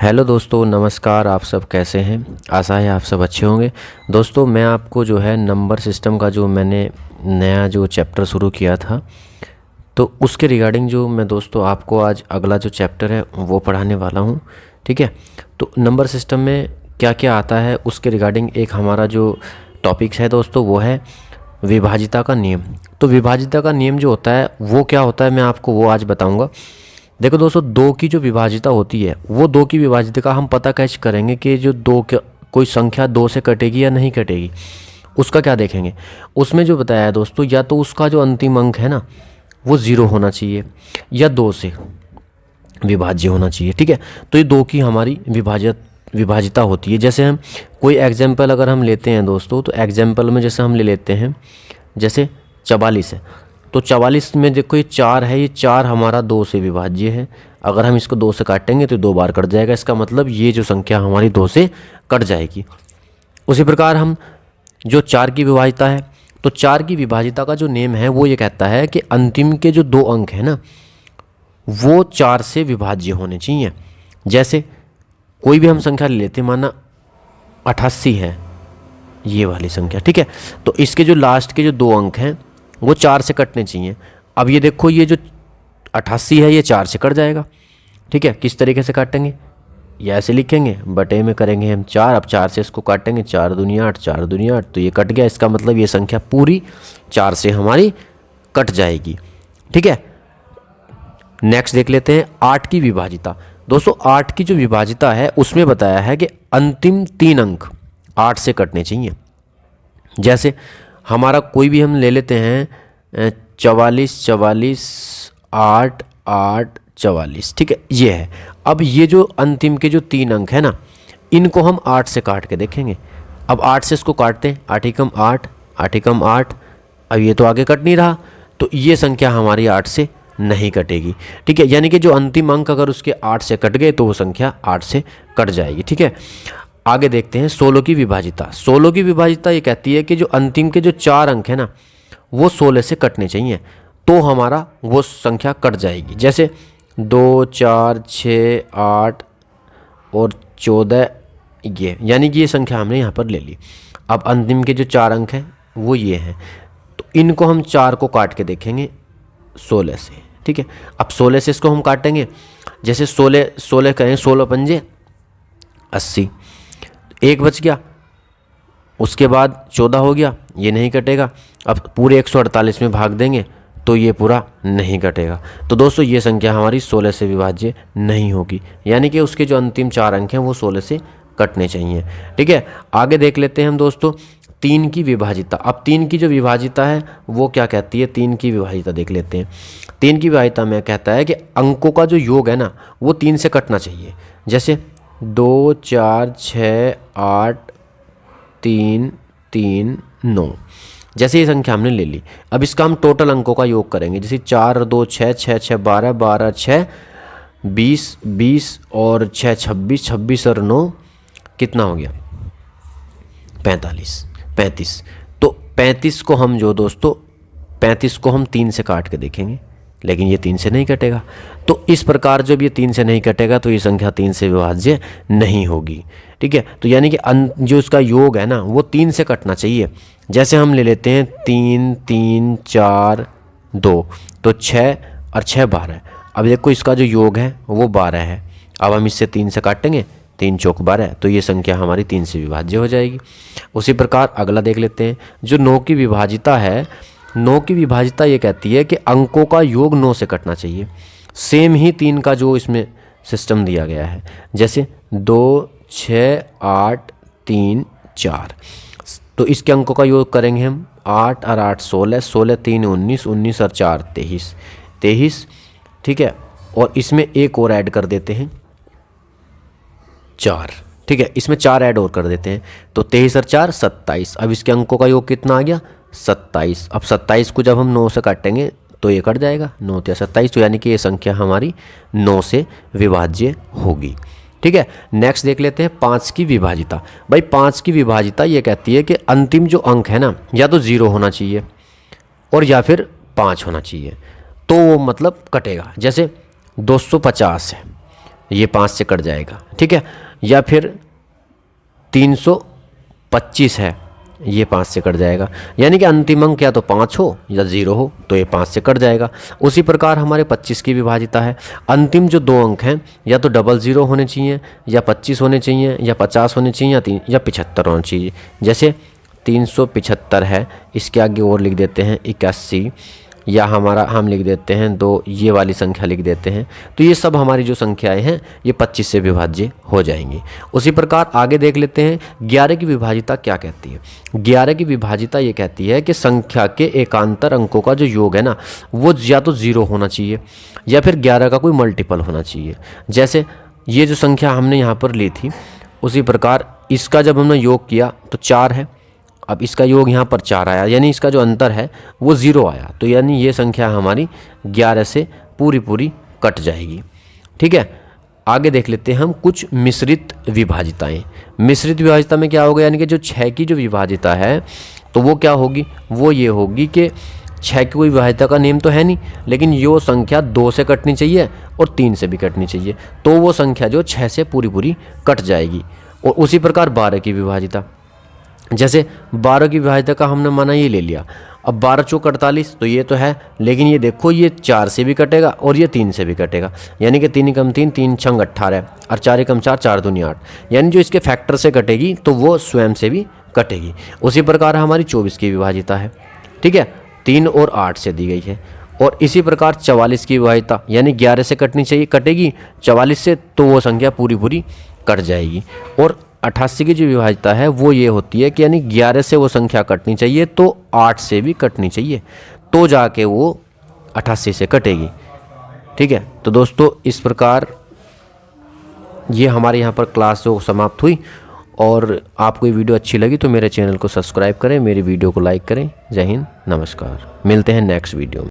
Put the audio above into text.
Hello दोस्तों, नमस्कार। आप सब कैसे हैं? आशा है आप सब अच्छे होंगे। दोस्तों, मैं आपको जो है नंबर सिस्टम का जो मैंने नया जो चैप्टर शुरू किया था, तो उसके रिगार्डिंग जो मैं दोस्तों आपको आज अगला जो चैप्टर है वो पढ़ाने वाला हूँ। ठीक है, तो नंबर सिस्टम में क्या क्या आता है उसके रिगार्डिंग एक हमारा जो टॉपिक्स है दोस्तों वो है विभाजिता का नियम। तो विभाजिता का नियम जो होता है वो क्या होता है, मैं आपको वो आज बताऊँगा। देखो दोस्तों, दो की जो विभाजिता होती है वो दो की विभाजिता का हम पता कैसे करेंगे कि जो कोई संख्या दो से कटेगी या नहीं कटेगी, उसका क्या देखेंगे। उसमें जो बताया है दोस्तों, या तो उसका जो अंतिम अंक है ना वो ज़ीरो होना चाहिए या दो से विभाज्य होना चाहिए। ठीक है, तो ये दो की हमारी विभाजिता होती है। जैसे हम कोई एग्जाम्पल अगर हम लेते हैं दोस्तों, तो एग्जाम्पल में जैसे हम ले लेते हैं, जैसे 44 है, तो 44 में देखो ये 4 है, ये 4 हमारा 2 से विभाज्य है। अगर हम इसको 2 से काटेंगे तो 2 बार कट जाएगा, इसका मतलब ये जो संख्या हमारी 2 से कट जाएगी। उसी प्रकार हम जो 4 की विभाजिता है, तो 4 की विभाजिता का जो नेम है वो ये कहता है कि अंतिम के जो 2 अंक हैं ना वो 4 से विभाज्य होने चाहिए। जैसे कोई भी हम संख्या ले लेते हैं, माना 88 है ये वाली संख्या। ठीक है, तो इसके जो लास्ट के जो 2 अंक हैं वो 4 से कटने चाहिए। अब ये देखो, ये जो 88 है ये 4 से कट जाएगा। ठीक है, किस तरीके से काटेंगे, ये ऐसे लिखेंगे, बटे में करेंगे हम 4। अब 4 से इसको काटेंगे, 4 दूनी 8, 4 दूनी 8, तो ये कट गया। इसका मतलब ये संख्या पूरी 4 से हमारी कट जाएगी। ठीक है, नेक्स्ट देख लेते हैं 8 की विभाजिता। दोस्तों, 8 की जो विभाजिता है उसमें बताया है कि अंतिम 3 अंक 8 से कटने चाहिए। जैसे हमारा कोई भी हम ले लेते हैं 44 44 8 8 44। ठीक है, ये है। अब ये जो अंतिम के जो 3 अंक है ना, इनको हम 8 से काट के देखेंगे। अब 8 से इसको काटते हैं, 8 एकम 8, 8 एकम 8। अब ये तो आगे कट नहीं रहा, तो ये संख्या हमारी 8 से नहीं कटेगी। ठीक है, यानी कि जो अंतिम अंक अगर उसके 8 से कट गए तो वो संख्या 8 से कट जाएगी। ठीक है, आगे देखते हैं 16 की विभाजिता। 16 की विभाजिता ये कहती है कि जो अंतिम के जो 4 अंक है ना वो 16 से कटने चाहिए, तो हमारा वो संख्या कट जाएगी। जैसे 2 4 6 8 और 14, ये यानी कि ये संख्या हमने यहाँ पर ले ली। अब अंतिम के जो 4 अंक हैं वो ये हैं, तो इनको हम 4 को काट के देखेंगे 16 से। ठीक है, अब 16 से इसको हम काटेंगे, जैसे 16 करें, 16 पंजे 80, एक बच गया, उसके बाद 14 हो गया, ये नहीं कटेगा। अब पूरे 148 में भाग देंगे तो ये पूरा नहीं कटेगा। तो दोस्तों, ये संख्या हमारी 16 से विभाज्य नहीं होगी, यानी कि उसके जो अंतिम 4 अंक हैं वो 16 से कटने चाहिए। ठीक है, आगे देख लेते हैं हम दोस्तों 3 की विभाजिता। अब 3 की जो विभाजिता है वो क्या कहती है, 3 की विभाजिता देख लेते हैं। 3 की विभाजिता में कहता है कि अंकों का जो योग है ना वो 3 से कटना चाहिए। जैसे 2 4 6 8 3 3 9, जैसे ये संख्या हमने ले ली। अब इसका हम टोटल अंकों का योग करेंगे, जैसे 4 2 6 6 6 12 12 6 20 20 और 6 26 26 और 9 कितना हो गया, 45 35। तो 35 को हम जो दोस्तों 35 को हम 3 से काट के देखेंगे, लेकिन ये 3 से नहीं कटेगा। तो इस प्रकार जब ये 3 से नहीं कटेगा तो ये संख्या 3 से विभाज्य नहीं होगी। ठीक है, तो यानी कि जो इसका योग है ना वो 3 से कटना चाहिए। जैसे हम ले लेते हैं 3 3 4 2, तो 6 और 6 12। अब देखो इसका जो योग है वो 12 है। अब हम इससे 3 से काटेंगे, 3 चौक 12, तो ये संख्या हमारी 3 से विभाज्य हो जाएगी। उसी प्रकार अगला देख लेते हैं जो 9 की विभाजिता है। 9 की विभाजिता ये कहती है कि अंकों का योग 9 से कटना चाहिए। सेम ही 3 का जो इसमें सिस्टम दिया गया है, जैसे 2 6 8 3 4, तो इसके अंकों का योग करेंगे हम 8 और 8 16, 16 3 19, 19 और 4 23 23। ठीक है, और इसमें एक और ऐड कर देते हैं 4। ठीक है, इसमें 4 ऐड और कर देते हैं, तो 23 और 4 27। अब इसके अंकों का योग कितना आ गया, 27। अब 27 को जब हम 9 से काटेंगे तो ये कट जाएगा, 9 या 27, तो यानी कि ये संख्या हमारी 9 से विभाज्य होगी। ठीक है, नेक्स्ट देख लेते हैं 5 की विभाजिता। भाई 5 की विभाजिता ये कहती है कि अंतिम जो अंक है ना या तो 0 होना चाहिए और या फिर 5 होना चाहिए, तो वो मतलब कटेगा। जैसे 250 है, ये 5 से कट जाएगा, ठीक है। या फिर 325 है, ये 5 से कट जाएगा, यानी कि अंतिम अंक या तो 5 हो या 0 हो, तो ये 5 से कट जाएगा। उसी प्रकार हमारे 25 की विभाजिता है, अंतिम जो 2 अंक हैं या तो 00 होने चाहिए, या 25 होने चाहिए, या 50 होने चाहिए, या 75 होना चाहिए। जैसे 375 है, इसके आगे और लिख देते हैं 81, या हमारा हम लिख देते हैं 2, ये वाली संख्या लिख देते हैं। तो ये सब हमारी जो संख्याएं हैं ये 25 से विभाज्य हो जाएंगी। उसी प्रकार आगे देख लेते हैं 11 की विभाजिता क्या कहती है। 11 की विभाजिता ये कहती है कि संख्या के एकांतर अंकों का जो योग है ना, वो या तो 0 होना चाहिए या फिर 11 का कोई मल्टीपल होना चाहिए। जैसे ये जो संख्या हमने यहाँ पर ली थी, उसी प्रकार इसका जब हमने योग किया तो 4 है, अब इसका योग यहाँ पर 4 आया, यानी इसका जो अंतर है वो 0 आया, तो यानी ये संख्या हमारी 11 से पूरी कट जाएगी, ठीक है। आगे देख लेते हैं हम कुछ मिश्रित विभाजिताएं। मिश्रित विभाजिता में क्या होगा, यानी कि जो 6 की जो विभाजिता है तो वो क्या होगी, वो ये होगी कि 6 की कोई विभाजिता का नेम तो है नहीं, लेकिन यो संख्या 2 से कटनी चाहिए और 3 से भी कटनी चाहिए, तो वो संख्या जो 6 से पूरी कट जाएगी। और उसी प्रकार 12 की विभाजिता, जैसे 12 की विभाजिता का हमने माना ये ले लिया, अब 12 चौक 48 तो ये तो है, लेकिन ये देखो ये 4 से भी कटेगा और ये 3 से भी कटेगा, यानी कि 3 एकम 3, 3 छंग 18 और 4 एकम 4, 4 दूनी 8, यानी जो इसके फैक्टर से कटेगी तो वो स्वयं से भी कटेगी। उसी प्रकार हमारी 24 की विभाजिता है, ठीक है, 3 और 8 से दी गई है। और इसी प्रकार 44 की विभाजिता, यानी 11 से कटनी चाहिए, कटेगी 44 से, तो वो संख्या पूरी कट जाएगी। और 88 की जो विभाजिता है वो ये होती है कि यानी 11 से वो संख्या कटनी चाहिए तो 8 से भी कटनी चाहिए, तो जाके वो 88 से कटेगी, ठीक है। तो दोस्तों इस प्रकार ये हमारे यहाँ पर क्लास जो समाप्त हुई, और आपको ये वीडियो अच्छी लगी तो मेरे चैनल को सब्सक्राइब करें, मेरी वीडियो को लाइक करें। जय हिंद, नमस्कार, मिलते हैं नेक्स्ट वीडियो में।